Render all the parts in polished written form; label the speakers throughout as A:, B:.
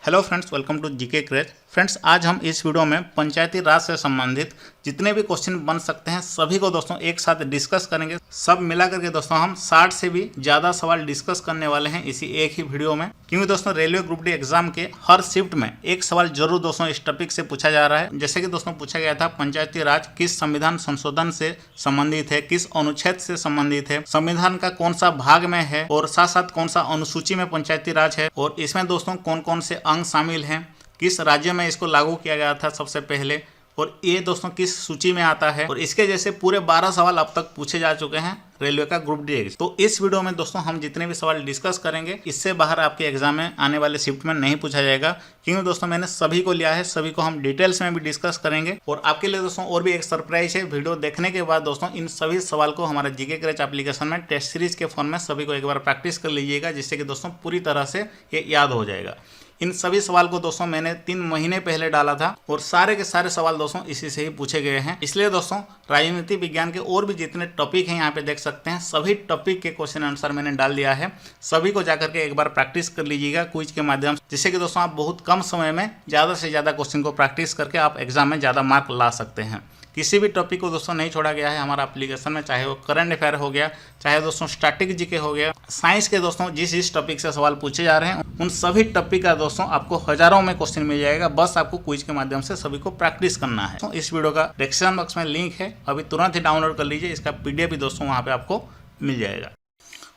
A: Hello friends, welcome to GK craze. Friends, आज हम इस वीडियो में पंचायती राज से संबंधित जितने भी क्वेश्चन बन सकते हैं सभी को दोस्तों एक साथ डिस्कस करेंगे। सब मिला करके दोस्तों हम 60 से भी ज़्यादा सवाल डिस्कस करने वाले हैं इसी एक ही वीडियो में, क्योंकि दोस्तों रेलवे ग्रुप डी एग्जाम के हर शिफ्ट में एक सवाल जरूर दोस्तों इस टॉपिक से पूछा जा रहा है। जैसे कि दोस्तों पूछा गया था पंचायती राज किस संविधान संशोधन से संबंधित है, किस अनुच्छेद से संबंधित है, संविधान का कौन सा भाग में है और साथ साथ कौन सा अनुसूची में पंचायती राज है, और इसमें दोस्तों कौन कौन से अंग शामिल हैं, किस राज्य में इसको लागू किया गया था सबसे पहले, और ये दोस्तों किस सूची में आता है, और इसके जैसे पूरे 12 सवाल अब तक पूछे जा चुके हैं रेलवे का ग्रुप डी एग्जाम। तो इस वीडियो में दोस्तों हम जितने भी सवाल डिस्कस करेंगे इससे बाहर आपके एग्जाम में आने वाले शिफ्ट में नहीं पूछा जाएगा, क्योंकि दोस्तों मैंने सभी को लिया है, सभी को हम डिटेल्स में भी डिस्कस करेंगे। और आपके लिए दोस्तों और भी एक सरप्राइज है, वीडियो देखने के बाद दोस्तों इन सभी सवाल को हमारे जीके क्रैच एप्लीकेशन में टेस्ट सीरीज के फॉर्म में सभी को एक बार प्रैक्टिस कर लीजिएगा, जिससे कि दोस्तों पूरी तरह से ये याद हो जाएगा। इन सभी सवाल को दोस्तों मैंने 3 महीने पहले डाला था और सारे के सारे सवाल दोस्तों इसी से ही पूछे गए हैं। इसलिए दोस्तों राजनीति विज्ञान के और भी जितने टॉपिक हैं यहाँ पे देख सकते हैं, सभी टॉपिक के क्वेश्चन आंसर मैंने डाल दिया है। सभी को जाकर के एक बार प्रैक्टिस कर लीजिएगा क्विज के माध्यम से, जिससे कि दोस्तों आप बहुत कम समय में ज़्यादा से ज़्यादा क्वेश्चन को प्रैक्टिस करके आप एग्जाम में ज़्यादा मार्क ला सकते हैं। किसी भी टॉपिक को दोस्तों नहीं छोड़ा गया है हमारा एप्लीकेशन में, चाहे वो करंट अफेयर हो गया, चाहे दोस्तों स्टैटिक जीके हो गया, साइंस के दोस्तों जिस टॉपिक से सवाल पूछे जा रहे हैं उन सभी टॉपिक का दोस्तों आपको हजारों में क्वेश्चन मिल जाएगा। बस आपको क्विज के माध्यम से सभी को प्रैक्टिस करना है। तो इस वीडियो का डिस्क्रिप्शन बॉक्स में लिंक है, अभी तुरंत ही डाउनलोड कर लीजिए, इसका पीडीएफ भी दोस्तों वहाँ पे आपको मिल जाएगा।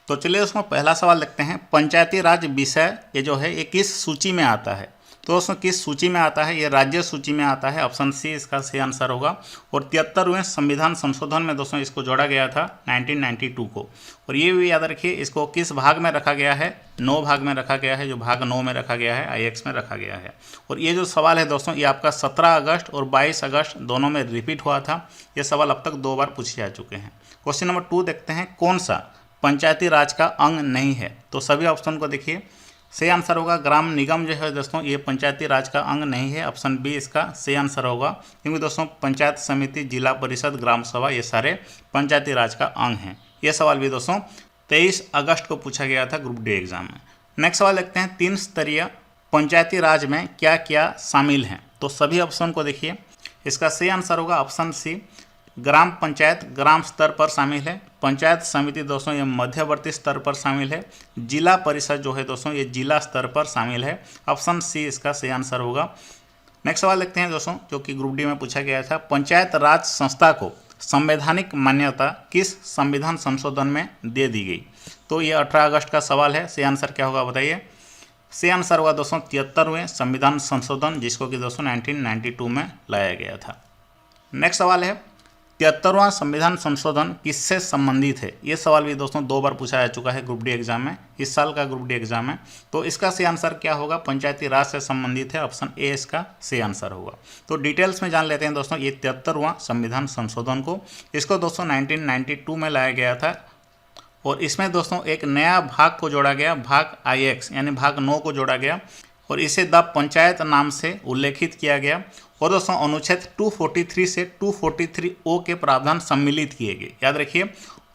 A: तो चलिए दोस्तों पहला सवाल देखते हैं। पंचायती राज विषय ये जो है ये किस सूची में आता है? तो दोस्तों किस सूची में आता है? ये राज्य सूची में आता है, ऑप्शन सी इसका सही आंसर होगा। और 73वें संविधान संशोधन में दोस्तों इसको जोड़ा गया था 1992 को। और ये भी याद रखिए इसको किस भाग में रखा गया है? 9 भाग में रखा गया है, जो भाग 9 में रखा गया है, IX में रखा गया है। और ये जो सवाल है दोस्तों ये आपका 17 अगस्त और 22 अगस्त दोनों में रिपीट हुआ था। ये सवाल अब तक 2 बार पूछे जा चुके हैं। क्वेश्चन नंबर 2 देखते हैं, कौन सा पंचायती राज का अंग नहीं है? तो सभी ऑप्शन को देखिए, सही आंसर होगा ग्राम निगम जो है दोस्तों ये पंचायती राज का अंग नहीं है, ऑप्शन बी इसका सही आंसर होगा, क्योंकि दोस्तों पंचायत समिति, जिला परिषद, ग्राम सभा ये सारे पंचायती राज का अंग हैं। ये सवाल भी दोस्तों 23 अगस्त को पूछा गया था ग्रुप डी एग्जाम में। नेक्स्ट सवाल देखते हैं, 3 स्तरीय पंचायती राज में क्या क्या शामिल हैं? तो सभी ऑप्शन को देखिए, इसका सही आंसर होगा ऑप्शन सी, ग्राम पंचायत ग्राम स्तर पर शामिल है, पंचायत समिति दोस्तों ये मध्यवर्ती स्तर पर शामिल है, जिला परिषद जो है दोस्तों ये जिला स्तर पर शामिल है, ऑप्शन सी इसका सही आंसर होगा। नेक्स्ट सवाल देखते हैं दोस्तों, जो कि ग्रुप डी में पूछा गया था, पंचायत राज संस्था को संवैधानिक मान्यता किस संविधान संशोधन में दे दी गई? तो ये 18 अगस्त का सवाल है, सही आंसर क्या होगा बताइए? सही आंसर होगा दोस्तों 73वें संविधान संशोधन, जिसको कि दोस्तों 1992 में लाया गया था। नेक्स्ट सवाल है, 73वां संविधान संशोधन किससे संबंधित है? ये सवाल भी दोस्तों 2 बार पूछा जा चुका है ग्रुप डी एग्जाम में, इस साल का ग्रुप डी एग्जाम में। तो इसका सही आंसर क्या होगा? पंचायती राज से संबंधित है, ऑप्शन ए इसका सही आंसर होगा। तो डिटेल्स में जान लेते हैं दोस्तों ये 73वां संविधान संशोधन को, इसको दोस्तों 1992 में लाया गया था। और इसमें दोस्तों एक नया भाग को जोड़ा गया, भाग IX यानी भाग 9 को जोड़ा गया, और इसे द पंचायत नाम से उल्लेखित किया गया। और दोस्तों अनुच्छेद 243 से 243O के प्रावधान सम्मिलित किए गए। याद रखिए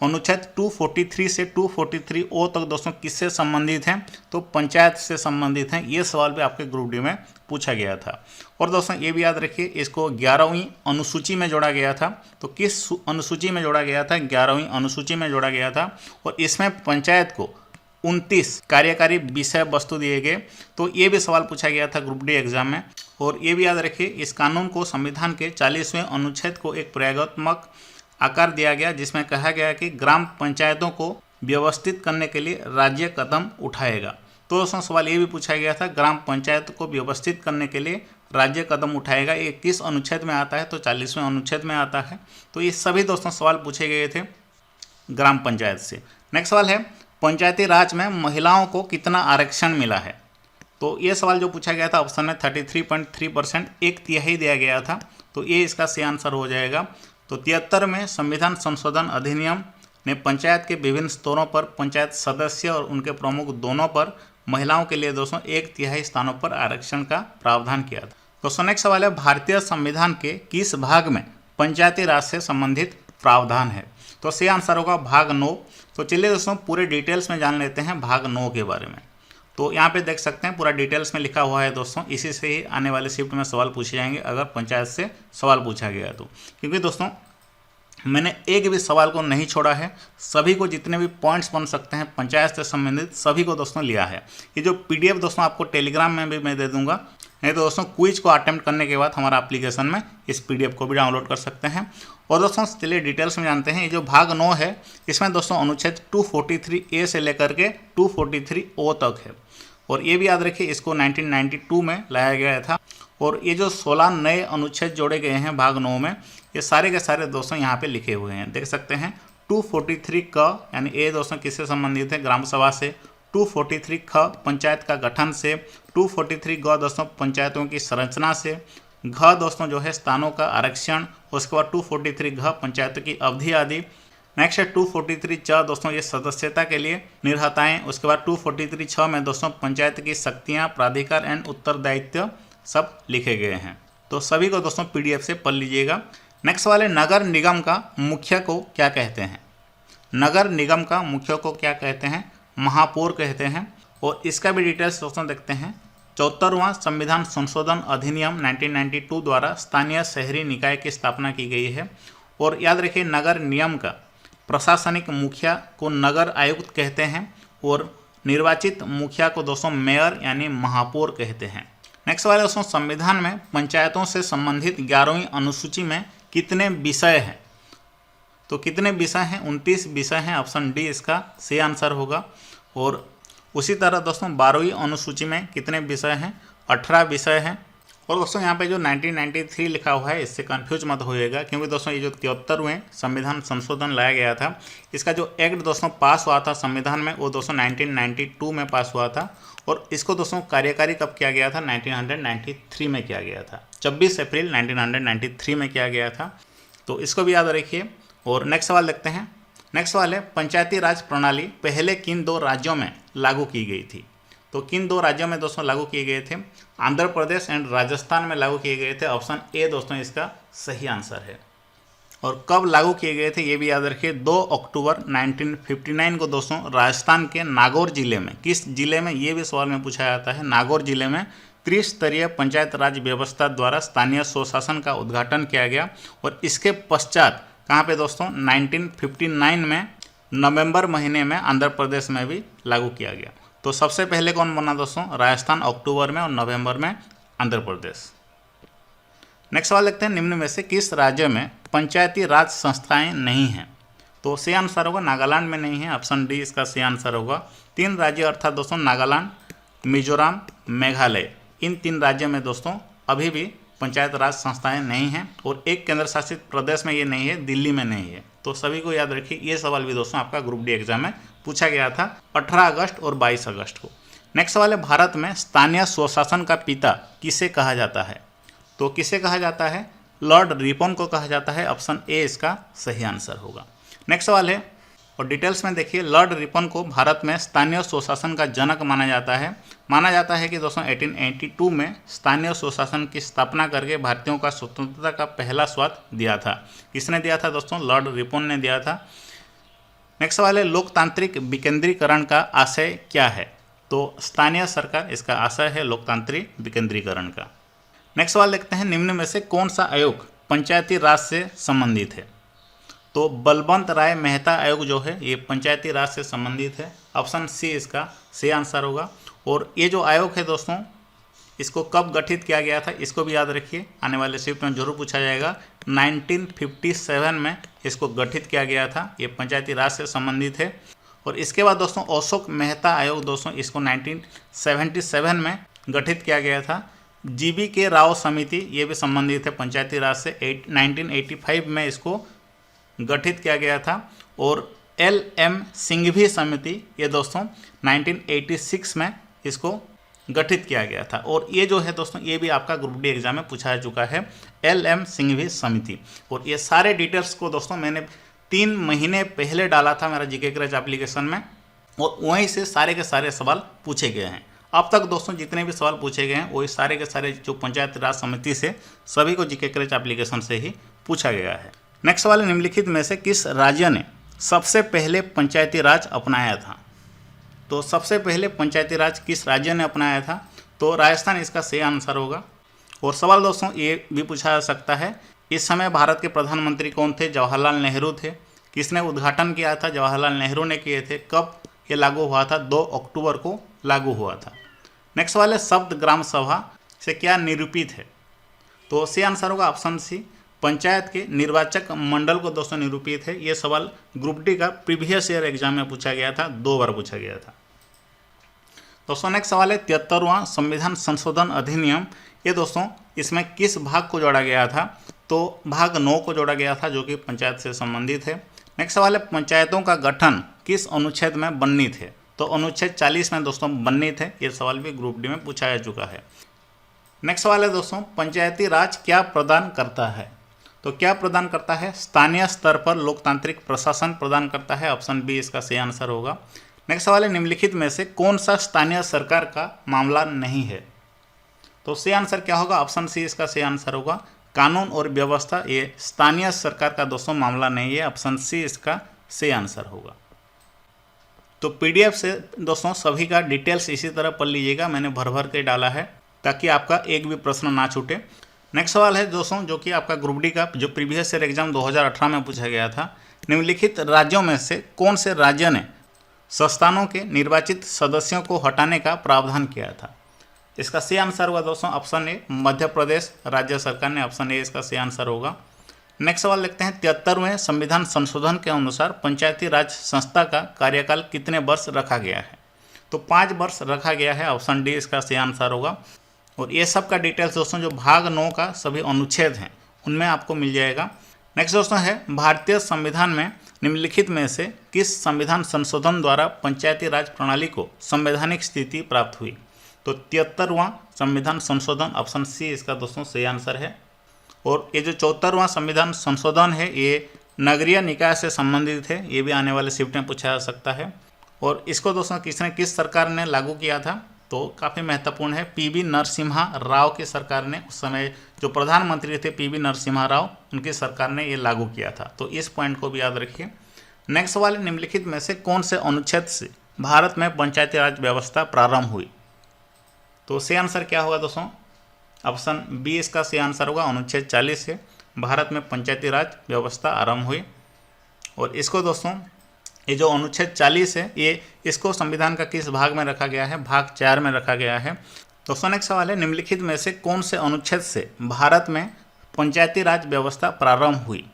A: अनुच्छेद 243 से 243O तक दोस्तों किससे संबंधित हैं? तो पंचायत से संबंधित हैं। ये सवाल भी आपके ग्रुप डी में पूछा गया था। और दोस्तों ये भी याद रखिए इसको 11वीं अनुसूची में जोड़ा गया था। तो किस अनुसूची में जोड़ा गया था? 11वीं अनुसूची में जोड़ा गया था। और इसमें पंचायत को 29 कार्यकारी विषय वस्तु दिए गए। तो ये भी सवाल पूछा गया था ग्रुप डी एग्जाम में। और ये भी याद रखिए इस कानून को संविधान के 40वें अनुच्छेद को एक प्रयोगात्मक आकार दिया गया, जिसमें कहा गया कि ग्राम पंचायतों को व्यवस्थित करने के लिए राज्य कदम उठाएगा। तो दोस्तों सवाल ये भी पूछा गया था ग्राम पंचायत को व्यवस्थित करने के लिए राज्य कदम उठाएगा, ये किस अनुच्छेद में आता है? तो 40वें अनुच्छेद में आता है। तो ये सभी दोस्तों सवाल पूछे गए थे ग्राम पंचायत से। नेक्स्ट सवाल है, पंचायती राज में महिलाओं को कितना आरक्षण मिला है? तो ये सवाल जो पूछा गया था ऑप्शन में 33.3%, 1/3 दिया गया था। तो ये इसका सही आंसर हो जाएगा। तो 73 में संविधान संशोधन अधिनियम ने पंचायत के विभिन्न स्तरों पर पंचायत सदस्य और उनके प्रमुख दोनों पर महिलाओं के लिए दोस्तों 1/3 स्थानों पर आरक्षण का प्रावधान किया था। दोस्तों नेक्स्ट सवाल है, भारतीय संविधान के किस भाग में पंचायती राज से संबंधित प्रावधान है? तो सही आंसर होगा भाग 9। तो चलिए दोस्तों पूरे डिटेल्स में जान लेते हैं भाग 9 के बारे में। तो यहाँ पे देख सकते हैं पूरा डिटेल्स में लिखा हुआ है दोस्तों। इसी से ही आने वाले शिफ्ट में सवाल पूछे जाएंगे अगर पंचायत से सवाल पूछा गया तो, क्योंकि दोस्तों मैंने एक भी सवाल को नहीं छोड़ा है। सभी को जितने भी पॉइंट्स बन सकते हैं पंचायत से संबंधित सभी को दोस्तों लिया है। ये जो पीडीएफ दोस्तों आपको टेलीग्राम में भी मैं दे दूंगा, नहीं तो दोस्तों क्विज को अटेम्प्ट करने के बाद हमारा एप्लीकेशन में इस पीडीएफ को भी डाउनलोड कर सकते हैं। और दोस्तों चलिए डिटेल्स में जानते हैं। ये जो भाग 9 है इसमें दोस्तों अनुच्छेद 243A से लेकर के 243O तक है। और ये भी याद रखिए इसको 1992 में लाया गया था। और ये जो 16 नए अनुच्छेद जोड़े गए हैं भाग 9 में, ये सारे के सारे दोस्तों यहाँ पे लिखे हुए हैं, देख सकते हैं। 243 क यानी ए दोस्तों किससे संबंधित है, ग्राम सभा से। 243 ख पंचायत का गठन से। 243 ग दोस्तों पंचायतों की संरचना से। घ दोस्तों जो है स्थानों का आरक्षण। उसके बाद 243 घ पंचायतों की अवधि आदि। नेक्स्ट है 243 च दोस्तों ये सदस्यता के लिए निर्हताएँ। उसके बाद 243 छ में दोस्तों पंचायत की शक्तियाँ, प्राधिकार एंड उत्तरदायित्व सब लिखे गए हैं। तो सभी को दोस्तों पीडीएफ से पढ़ लीजिएगा। नेक्स्ट वाले नगर निगम का मुखिया को क्या कहते हैं। नगर निगम का मुखिया को क्या कहते हैं, महापौर कहते हैं। और इसका भी डिटेल्स दोस्तों देखते हैं। 74वां संविधान संशोधन अधिनियम 1992 द्वारा स्थानीय शहरी निकाय की स्थापना की गई है। और याद रखिए नगर निगम का प्रशासनिक मुखिया को नगर आयुक्त कहते हैं और निर्वाचित मुखिया को दोस्तों मेयर यानी महापौर कहते हैं। नेक्स्ट वाले दोस्तों संविधान में पंचायतों से संबंधित 11वीं अनुसूची में कितने विषय हैं। तो कितने विषय हैं, 29 विषय हैं। ऑप्शन डी इसका सही आंसर होगा। और उसी तरह दोस्तों 12वीं अनुसूची में कितने विषय हैं, 18 विषय हैं। और दोस्तों यहाँ पे जो 1993 लिखा हुआ है इससे कंफ्यूज मत होइएगा, क्योंकि दोस्तों ये जो 73वें संविधान संशोधन लाया गया था इसका जो एक्ट दोस्तों पास हुआ था संविधान में वो दोस्तों 1992 में पास हुआ था। और इसको दोस्तों कार्यकारी कब किया गया था, 1993 में किया गया था। 26 अप्रैल 1993 में किया गया था। तो इसको भी याद रखिए। और नेक्स्ट सवाल देखते हैं। नेक्स्ट सवाल है पंचायती राज प्रणाली पहले किन 2 राज्यों में लागू की गई थी। तो किन 2 राज्यों में दोस्तों लागू किए गए थे, आंध्र प्रदेश एंड राजस्थान में लागू किए गए थे। ऑप्शन ए दोस्तों इसका सही आंसर है। और कब लागू किए गए थे ये भी याद रखिए, 2 अक्टूबर 1959 को दोस्तों राजस्थान के नागौर जिले में। किस जिले में ये भी सवाल में पूछा जाता है, नागौर जिले में त्रिस्तरीय पंचायत राज व्यवस्था द्वारा स्थानीय स्वशासन का उद्घाटन किया गया। और इसके पश्चात कहाँ पे दोस्तों 1959 में नवंबर महीने में आंध्र प्रदेश में भी लागू किया गया। तो सबसे पहले कौन बना दोस्तों, राजस्थान अक्टूबर में और नवंबर में आंध्र प्रदेश। नेक्स्ट सवाल देखते हैं। निम्न में से किस राज्य में पंचायती राज संस्थाएं नहीं हैं। तो सही आंसर होगा नागालैंड में नहीं है। ऑप्शन डी इसका सही आंसर होगा। 3 राज्य अर्थात दोस्तों नागालैंड, मिजोरम, मेघालय, इन 3 राज्यों में दोस्तों अभी भी पंचायत राज संस्थाएं नहीं हैं। और एक केंद्र शासित प्रदेश में ये नहीं है, दिल्ली में नहीं है। तो सभी को याद रखिए ये सवाल भी दोस्तों आपका ग्रुप डी एग्जाम में पूछा गया था 18 अगस्त और 22 अगस्त को। नेक्स्ट सवाल है भारत में स्थानीय स्वशासन का पिता किसे कहा जाता है। तो किसे कहा जाता है, लॉर्ड रिपन को कहा जाता है। ऑप्शन ए इसका सही आंसर होगा। नेक्स्ट सवाल है और डिटेल्स में देखिए, लॉर्ड रिपन को भारत में स्थानीय स्वशासन का जनक माना जाता है। माना जाता है कि दोस्तों 1882 में स्थानीय स्वशासन की स्थापना करके भारतीयों का स्वतंत्रता का पहला स्वाद दिया था। किसने दिया था दोस्तों, लॉर्ड रिपन ने दिया था। नेक्स्ट सवाल है लोकतांत्रिक विकेंद्रीकरण का आशय क्या है। तो स्थानीय सरकार इसका आशय है लोकतांत्रिक विकेंद्रीकरण का। नेक्स्ट सवाल देखते हैं। निम्न में से कौन सा आयोग पंचायती राज से संबंधित है। तो बलवंत राय मेहता आयोग जो है ये पंचायती राज से संबंधित है। ऑप्शन सी इसका सही आंसर होगा। और ये जो आयोग है दोस्तों इसको कब गठित किया गया था इसको भी याद रखिए, आने वाले शिफ्ट में जरूर पूछा जाएगा। 1957 में इसको गठित किया गया था। ये पंचायती राज से संबंधित है। और इसके बाद दोस्तों अशोक मेहता आयोग दोस्तों इसको 1977 में गठित किया गया था। जीबी के राव समिति ये भी संबंधित है पंचायती राज से। 1985 में इसको गठित किया गया था। और LM सिंघवी समिति ये दोस्तों 1986 में इसको गठित किया गया था। और ये जो है दोस्तों ये भी आपका ग्रुप डी एग्जाम में पूछा जा चुका है, LM सिंघवी समिति। और ये सारे डिटेल्स को दोस्तों मैंने 3 महीने पहले डाला था मेरा जीके क्रैच एप्लीकेशन में, और वहीं से सारे के सारे सवाल पूछे गए हैं। अब तक दोस्तों जितने भी सवाल पूछे गए हैं वही सारे के सारे जो पंचायत राज समिति से सभी को जीके क्रैच एप्लीकेशन से ही पूछा गया है। नेक्स्ट सवाल, निम्नलिखित में से किस राज्य ने सबसे पहले पंचायती राज अपनाया था। तो सबसे पहले पंचायती राज किस राज्य ने अपनाया था? तो राजस्थान इसका सही आंसर होगा। और सवाल दोस्तों ये भी पूछा जा सकता है, इस समय भारत के प्रधानमंत्री कौन थे? जवाहरलाल नेहरू थे। किसने उद्घाटन किया था? जवाहरलाल नेहरू ने किए थे। कब ये लागू हुआ था? 2 अक्टूबर को लागू हुआ था। नेक्स्ट सवाल है, शब्द ग्राम सभा से क्या निरूपित है? तो सही आंसर होगा ऑप्शन सी, पंचायत के निर्वाचक मंडल को दोस्तों निरूपित है। ये सवाल ग्रुप डी का प्रीवियस ईयर एग्जाम में पूछा गया था, 2 बार पूछा गया था। दोस्तों नेक्स्ट सवाल है, 73वां संविधान संशोधन अधिनियम, ये दोस्तों इसमें किस भाग को जोड़ा गया था? तो भाग 9 को जोड़ा गया था, जो कि पंचायत से संबंधित है। नेक्स्ट सवाल है, पंचायतों का गठन किस अनुच्छेद में वर्णित है? तो अनुच्छेद 40 में दोस्तों वर्णित है। ये सवाल भी ग्रुप डी में पूछा जा चुका है। नेक्स्ट सवाल है दोस्तों, पंचायती राज क्या प्रदान करता है? तो क्या प्रदान करता है? स्थानीय स्तर पर लोकतांत्रिक प्रशासन प्रदान करता है। ऑप्शन बी इसका सही आंसर होगा। नेक्स्ट सवाल है, निम्नलिखित में से कौन सा स्थानीय सरकार का मामला नहीं है? तो सही आंसर क्या होगा? ऑप्शन सी इसका सही आंसर होगा। कानून और व्यवस्था ये स्थानीय सरकार का दोस्तों मामला नहीं है। ऑप्शन सी इसका सही आंसर होगा। तो पीडीएफ से दोस्तों सभी का डिटेल्स इसी तरह पढ़ लीजिएगा, मैंने भर भर के डाला है ताकि आपका एक भी प्रश्न ना छूटे। नेक्स्ट सवाल है दोस्तों, जो कि आपका ग्रुप डी का जो प्रीवियस ईयर एग्जाम 2018 में पूछा गया था, निम्नलिखित राज्यों में से कौन से राज्य ने संस्थानों के निर्वाचित सदस्यों को हटाने का प्रावधान किया था? इसका सही आंसर होगा दोस्तों ऑप्शन ए, मध्य प्रदेश राज्य सरकार ने। ऑप्शन ए इसका सही आंसर होगा। नेक्स्ट सवाल लिखते हैं, 73वें संविधान संशोधन के अनुसार पंचायती राज संस्था का कार्यकाल कितने वर्ष रखा गया है? तो 5 वर्ष रखा गया है। ऑप्शन डी इसका सही आंसर होगा। और ये सब का डिटेल्स दोस्तों जो भाग 9 का सभी अनुच्छेद हैं उनमें आपको मिल जाएगा। नेक्स्ट दोस्तों है, भारतीय संविधान में निम्नलिखित में से किस संविधान संशोधन द्वारा पंचायती राज प्रणाली को संवैधानिक स्थिति प्राप्त हुई? तो 73वां संविधान संशोधन, ऑप्शन सी इसका दोस्तों सही आंसर है। और ये जो 74वां संविधान संशोधन है ये नगरीय निकाय से संबंधित है, ये भी आने वाले शिफ्ट में पूछा जा सकता है। और इसको दोस्तों किस सरकार ने लागू किया था? तो काफ़ी महत्वपूर्ण है, पीवी नरसिम्हा राव की सरकार ने, उस समय जो प्रधानमंत्री थे पीवी नरसिम्हा राव, उनकी सरकार ने ये लागू किया था। तो इस पॉइंट को भी याद रखिए। नेक्स्ट सवाल, निम्नलिखित में से कौन से अनुच्छेद से भारत में पंचायती राज व्यवस्था प्रारंभ हुई? तो सही आंसर क्या होगा दोस्तों? ऑप्शन बी इसका सही आंसर होगा। अनुच्छेद 40 से भारत में पंचायती राज व्यवस्था आरंभ हुई। और इसको दोस्तों ये जो अनुच्छेद 40 है ये इसको संविधान का किस भाग में रखा गया है? भाग 4 में रखा गया है। दोस्तों नेक्स्ट सवाल है, निम्नलिखित में से कौन से अनुच्छेद से भारत में पंचायती राज व्यवस्था प्रारंभ हुई?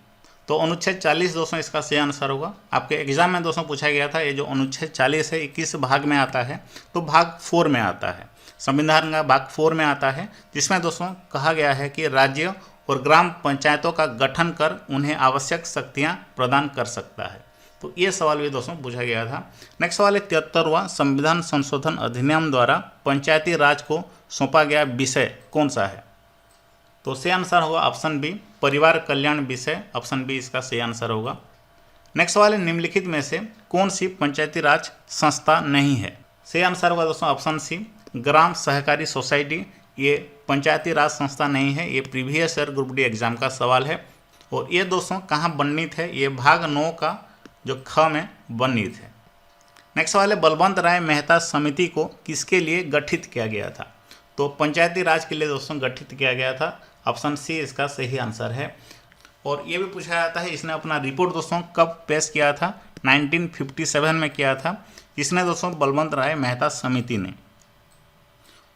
A: तो अनुच्छेद 40 दोस्तों इसका सही आंसर होगा। आपके एग्जाम में दोस्तों पूछा गया था ये जो अनुच्छेद 40 है ये किस भाग में आता है? तो भाग 4 में आता है, संविधान का भाग 4 में आता है, जिसमें दोस्तों कहा गया है कि राज्य और ग्राम पंचायतों का गठन कर उन्हें आवश्यक शक्तियाँ प्रदान कर सकता है। तो ये सवाल भी दोस्तों पूछा गया था। नेक्स्ट सवाल है, 73वां संविधान संशोधन अधिनियम द्वारा पंचायती राज को सौंपा गया विषय कौन सा है? तो सही आंसर होगा ऑप्शन बी, परिवार कल्याण विषय। ऑप्शन बी इसका सही आंसर होगा। नेक्स्ट सवाल है, निम्नलिखित में से कौन सी पंचायती राज संस्था नहीं है? सही आंसर होगा दोस्तों ऑप्शन सी, ग्राम सहकारी सोसाइटी। ये पंचायती राज संस्था नहीं है, ये previous year group D exam का सवाल है। और ये दोस्तों कहाँ वर्णित है? ये भाग 9 का जो ख में वर्णित है। नेक्स्ट सवाल है, बलवंत राय मेहता समिति को किसके लिए गठित किया गया था? तो पंचायती राज के लिए दोस्तों गठित किया गया था। ऑप्शन सी इसका सही आंसर है। और ये भी पूछा जाता है इसने अपना रिपोर्ट दोस्तों कब पेश किया था? 1957 में किया था। इसने दोस्तों बलवंत राय मेहता समिति ने।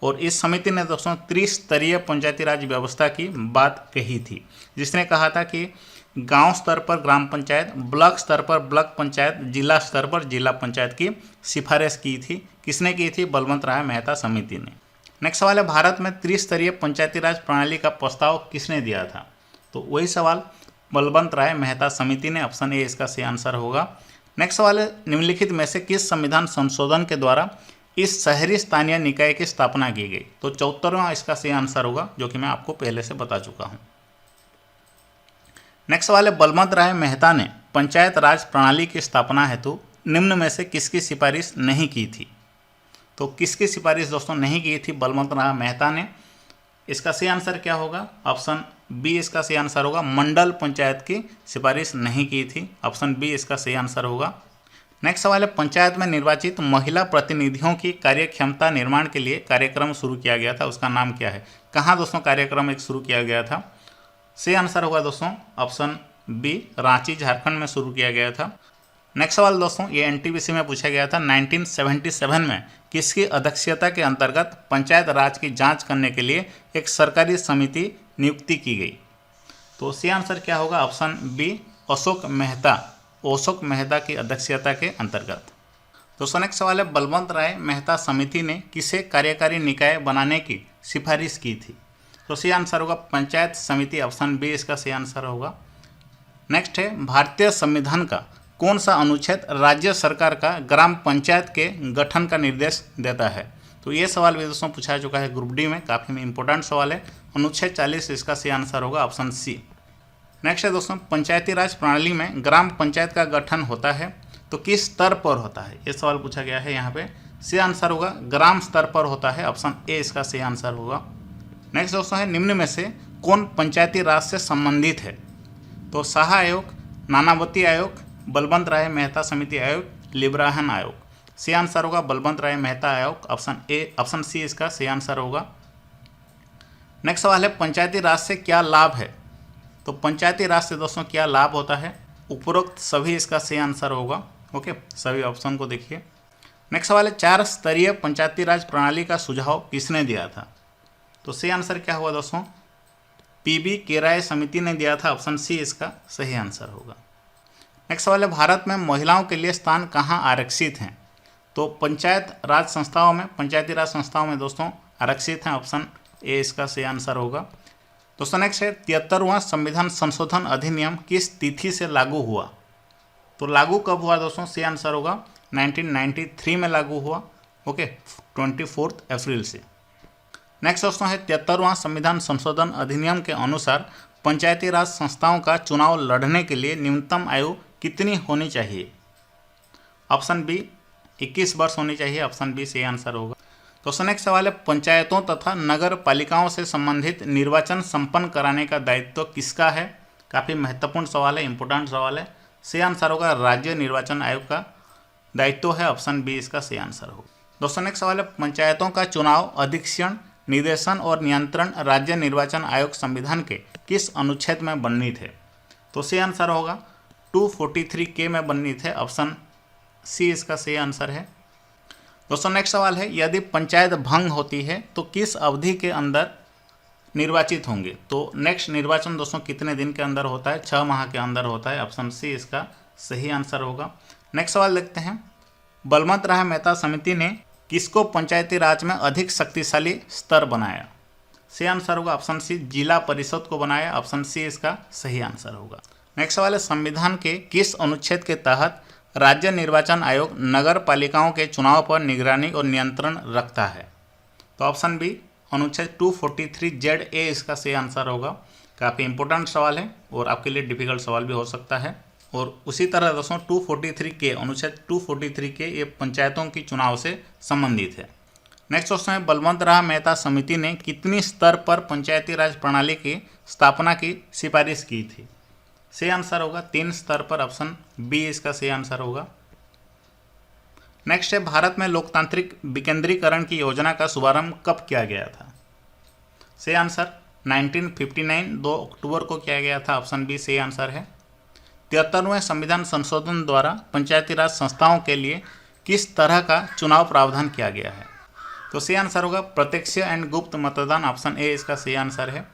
A: और इस समिति ने दोस्तों त्रिस्तरीय पंचायती राज व्यवस्था की बात कही थी, जिसने कहा था कि गांव स्तर पर ग्राम पंचायत, ब्लॉक स्तर पर ब्लॉक पंचायत, जिला स्तर पर जिला पंचायत की सिफारिश की थी। किसने की थी? बलवंत राय मेहता समिति ने। नेक्स्ट सवाल है, भारत में त्रिस्तरीय पंचायती राज प्रणाली का प्रस्ताव किसने दिया था? तो वही सवाल बलवंत राय मेहता समिति ने। ऑप्शन ए इसका सही आंसर होगा। नेक्स्ट सवाल है, निम्नलिखित में से किस संविधान संशोधन के द्वारा इस शहरी स्थानीय निकाय की स्थापना की गई? तो 74वां इसका सही आंसर होगा, जो कि मैं आपको पहले से बता चुका हूँ। नेक्स्ट सवाल है, बलवंत राय मेहता ने पंचायत राज प्रणाली की स्थापना हेतु निम्न में से किसकी सिफारिश नहीं की थी? तो किसकी सिफारिश दोस्तों नहीं की थी बलवंत राय मेहता ने? इसका सही आंसर क्या होगा? ऑप्शन बी इसका सही आंसर होगा। मंडल पंचायत की सिफारिश नहीं की थी। ऑप्शन बी इसका सही आंसर होगा। नेक्स्ट सवाल है, पंचायत में निर्वाचित महिला प्रतिनिधियों की कार्यक्षमता निर्माण के लिए कार्यक्रम शुरू किया गया था, उसका नाम क्या है? कहाँ दोस्तों कार्यक्रम एक शुरू किया गया था? सही आंसर होगा दोस्तों ऑप्शन बी, रांची झारखंड में शुरू किया गया था। नेक्स्ट सवाल दोस्तों, ये एनटीपीसी में पूछा गया था, 1977 में किसकी अध्यक्षता के अंतर्गत पंचायत राज की जांच करने के लिए एक सरकारी समिति नियुक्ति की गई? तो सही आंसर क्या होगा? ऑप्शन बी, अशोक मेहता की अध्यक्षता के अंतर्गत। दोस्तों नेक्स्ट सवाल है, बलवंत राय मेहता समिति ने किसे कार्यकारी निकाय बनाने की सिफारिश की थी? तो सही आंसर होगा पंचायत समिति, ऑप्शन बी इसका सही आंसर होगा। नेक्स्ट है, भारतीय संविधान का कौन सा अनुच्छेद राज्य सरकार का ग्राम पंचायत के गठन का निर्देश देता है? तो ये सवाल भी दोस्तों पूछा चुका है ग्रुप डी में, काफ़ी इंपॉर्टेंट सवाल है। अनुच्छेद 40 इसका सही आंसर होगा ऑप्शन सी। नेक्स्ट है दोस्तों, पंचायती राज प्रणाली में ग्राम पंचायत का गठन होता है तो किस स्तर पर होता है? ये सवाल पूछा गया है यहाँ पे। सही आंसर होगा ग्राम स्तर पर होता है, ऑप्शन ए इसका सही आंसर होगा। नेक्स्ट दोस्तों है, निम्न में से कौन पंचायती राज से संबंधित है? तो शाह आयोग, नानावती आयोग, बलवंत राय मेहता समिति आयोग, लिब्राहन आयोग। सही आंसर होगा बलवंत राय मेहता आयोग, ऑप्शन ए, ऑप्शन सी इसका सही आंसर होगा। नेक्स्ट सवाल है, पंचायती राज से क्या लाभ है? तो पंचायती राज से दोस्तों क्या लाभ होता है? उपरोक्त सभी इसका सही आंसर होगा। ओके, सभी ऑप्शन को देखिए। नेक्स्ट सवाल है, 4 स्तरीय पंचायती राज प्रणाली का सुझाव किसने दिया था? तो सही आंसर क्या हुआ दोस्तों? पीबी केराय समिति ने दिया था, ऑप्शन सी इसका सही आंसर होगा। नेक्स्ट सवाल है, भारत में महिलाओं के लिए स्थान कहाँ आरक्षित हैं? तो पंचायती राज संस्थाओं में दोस्तों आरक्षित हैं, ऑप्शन ए इसका सही आंसर होगा। दोस्तों नेक्स्ट है, 73वां संविधान संशोधन अधिनियम किस तिथि से लागू हुआ? तो लागू कब हुआ दोस्तों? सही आंसर होगा 1993 में लागू हुआ। ओके, 24 अप्रैल से। नेक्स्ट दोस्तों है, 73वां संविधान संशोधन अधिनियम के अनुसार पंचायती राज संस्थाओं का चुनाव लड़ने के लिए न्यूनतम आयु कितनी होनी चाहिए? ऑप्शन बी 21 वर्ष होनी चाहिए, ऑप्शन बी सही आंसर होगा। दोस्तों नेक्स्ट सवाल है, पंचायतों तथा नगर पालिकाओं से संबंधित निर्वाचन संपन्न कराने का दायित्व किसका है? काफ़ी महत्वपूर्ण सवाल है, इंपॉर्टेंट सवाल है। सही आंसर होगा राज्य निर्वाचन आयोग का दायित्व है, ऑप्शन बी इसका सही आंसर होगा। दोस्तों नेक्स्ट सवाल है, पंचायतों का चुनाव अधीक्षण, निर्देशन और नियंत्रण राज्य निर्वाचन आयोग संविधान के किस अनुच्छेद में वर्णित है? तो सही आंसर होगा 243 में वर्णित है, ऑप्शन सी इसका सही आंसर है। दोस्तों नेक्स्ट सवाल है, यदि पंचायत भंग होती है तो किस अवधि के अंदर निर्वाचित होंगे? तो नेक्स्ट निर्वाचन दोस्तों कितने दिन के अंदर होता है? 6 माह के अंदर होता है, ऑप्शन सी इसका सही आंसर होगा। नेक्स्ट सवाल देखते हैं, बलवंत राय मेहता समिति ने किसको पंचायती राज में अधिक शक्तिशाली स्तर बनाया? सही आंसर होगा ऑप्शन सी, जिला परिषद को बनाया, ऑप्शन सी इसका सही आंसर होगा। नेक्स्ट सवाल है, संविधान के किस अनुच्छेद के तहत राज्य निर्वाचन आयोग नगर पालिकाओं के चुनाव पर निगरानी और नियंत्रण रखता है? तो ऑप्शन बी अनुच्छेद 243 ए इसका सही आंसर होगा। काफ़ी इंपॉर्टेंट सवाल है और आपके लिए डिफिकल्ट सवाल भी हो सकता है। और उसी तरह दोस्तों 243 अनुच्छेद 243 ये पंचायतों की चुनाव से संबंधित है। नेक्स्ट क्वेश्चन है, बलवंत राय मेहता समिति ने कितनी स्तर पर पंचायती राज प्रणाली की स्थापना की सिफारिश की थी? सही आंसर होगा 3 स्तर पर, ऑप्शन बी इसका सही आंसर होगा। नेक्स्ट है, भारत में लोकतांत्रिक विकेंद्रीकरण की योजना का शुभारंभ कब किया गया था? सही आंसर 1959 2 अक्टूबर को किया गया था, ऑप्शन बी सही आंसर है। 73वें संविधान संशोधन द्वारा पंचायती राज संस्थाओं के लिए किस तरह का चुनाव प्रावधान किया गया है? तो सही आंसर होगा प्रत्यक्ष एंड गुप्त मतदान, ऑप्शन ए इसका सही आंसर है।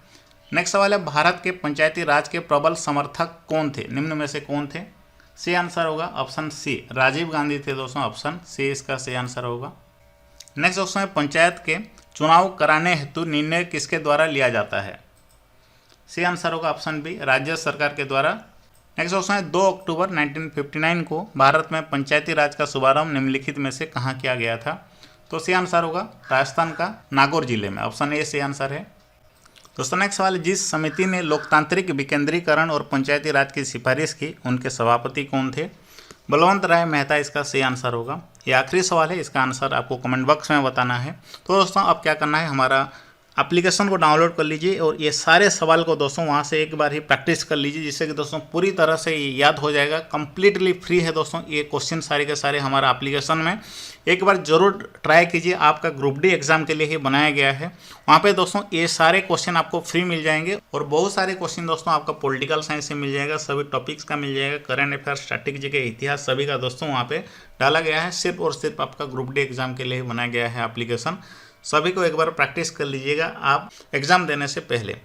A: नेक्स्ट सवाल है, भारत के पंचायती राज के प्रबल समर्थक कौन थे? निम्न में से कौन थे? सही आंसर होगा ऑप्शन सी, राजीव गांधी थे दोस्तों, ऑप्शन सी इसका सही आंसर होगा। नेक्स्ट क्वेश्चन है, पंचायत के चुनाव कराने हेतु निर्णय किसके द्वारा लिया जाता है? सही आंसर होगा ऑप्शन बी, राज्य सरकार के द्वारा। नेक्स्ट क्वेश्चन है, 2 अक्टूबर 1959 को भारत में पंचायती राज का शुभारंभ निम्नलिखित में से कहाँ किया गया था? तो सही आंसर होगा राजस्थान का नागौर जिले में, ऑप्शन ए सही आंसर है। दोस्तों नेक्स्ट सवाल, जिस समिति ने लोकतांत्रिक विकेंद्रीकरण और पंचायती राज की सिफारिश की उनके सभापति कौन थे? बलवंत राय मेहता इसका सही आंसर होगा। ये आखिरी सवाल है, इसका आंसर आपको कमेंट बॉक्स में बताना है। तो दोस्तों अब क्या करना है, हमारा एप्लीकेशन को डाउनलोड कर लीजिए और ये सारे सवाल को दोस्तों वहाँ से एक बार ही प्रैक्टिस कर लीजिए, जिससे कि दोस्तों पूरी तरह से याद हो जाएगा। कंप्लीटली फ्री है दोस्तों ये क्वेश्चन सारे के सारे हमारा एप्लीकेशन में। एक बार जरूर ट्राई कीजिए, आपका ग्रुप डी एग्जाम के लिए ही बनाया गया है। वहाँ पे दोस्तों ये सारे क्वेश्चन आपको फ्री मिल जाएंगे और बहुत सारे क्वेश्चन दोस्तों आपका पॉलिटिकल साइंस से मिल जाएगा, सभी टॉपिक्स का मिल जाएगा, करंट अफेयर, स्टैटिक जीके, इतिहास, सभी का दोस्तों वहाँ पे डाला गया है। सिर्फ और सिर्फ आपका ग्रुप डी एग्जाम के लिए बनाया गया है एप्लीकेशन। सभी को एक बार प्रैक्टिस कर लीजिएगा आप एग्जाम देने से पहले।